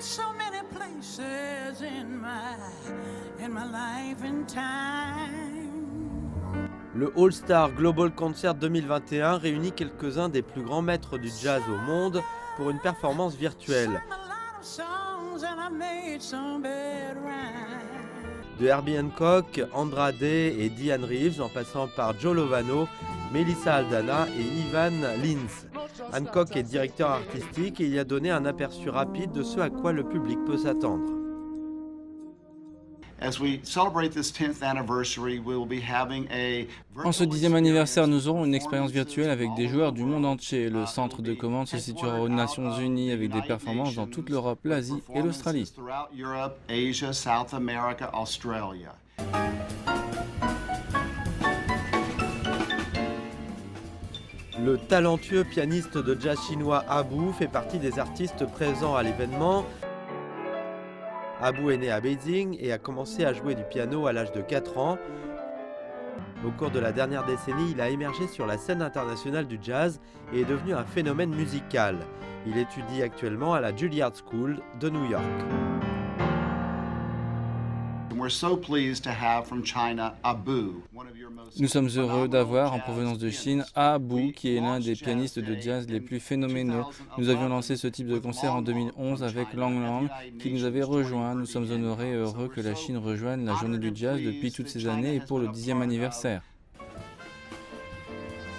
so many places in my life and time. Le All Star Global Concert 2021 réunit quelques-uns des plus grands maîtres du jazz au monde pour une performance virtuelle. De Herbie Hancock, Andrade et Diane Reeves, en passant par Joe Lovano, Melissa Aldana et Ivan Lins. Hancock est directeur artistique et il a donné un aperçu rapide de ce à quoi le public peut s'attendre. En ce 10e anniversaire, nous aurons une expérience virtuelle avec des joueurs du monde entier. Le centre de commande se situera aux Nations Unies avec des performances dans toute l'Europe, l'Asie et l'Australie. Le talentueux pianiste de jazz chinois Abu fait partie des artistes présents à l'événement. Abu est né à Beijing et a commencé à jouer du piano à l'âge de 4 ans. Au cours de la dernière décennie, il a émergé sur la scène internationale du jazz et est devenu un phénomène musical. Il étudie actuellement à la Juilliard School de New York. Nous sommes heureux d'avoir, en provenance de Chine, Abu, qui est l'un des pianistes de jazz les plus phénoménaux. Nous avions lancé ce type de concert en 2011 avec Lang Lang, qui nous avait rejoints. Nous sommes honorés et heureux que la Chine rejoigne la journée du jazz depuis toutes ces années et pour le 10e anniversaire.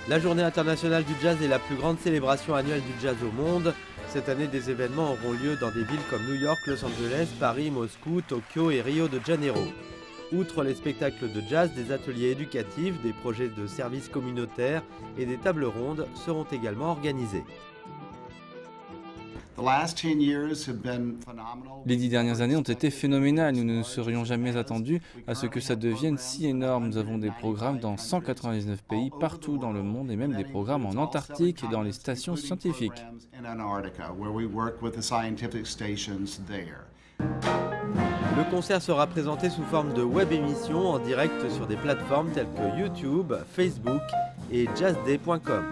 La journée internationale du jazz est la plus grande célébration annuelle du jazz au monde. Cette année, des événements auront lieu dans des villes comme New York, Los Angeles, Paris, Moscou, Tokyo et Rio de Janeiro. Outre les spectacles de jazz, des ateliers éducatifs, des projets de services communautaires et des tables rondes seront également organisés. Les 10 dernières années ont été phénoménales. Nous ne nous serions jamais attendus à ce que ça devienne si énorme. Nous avons des programmes dans 199 pays partout dans le monde et même des programmes en Antarctique et dans les stations scientifiques. Le concert sera présenté sous forme de web émission en direct sur des plateformes telles que YouTube, Facebook et jazzday.com.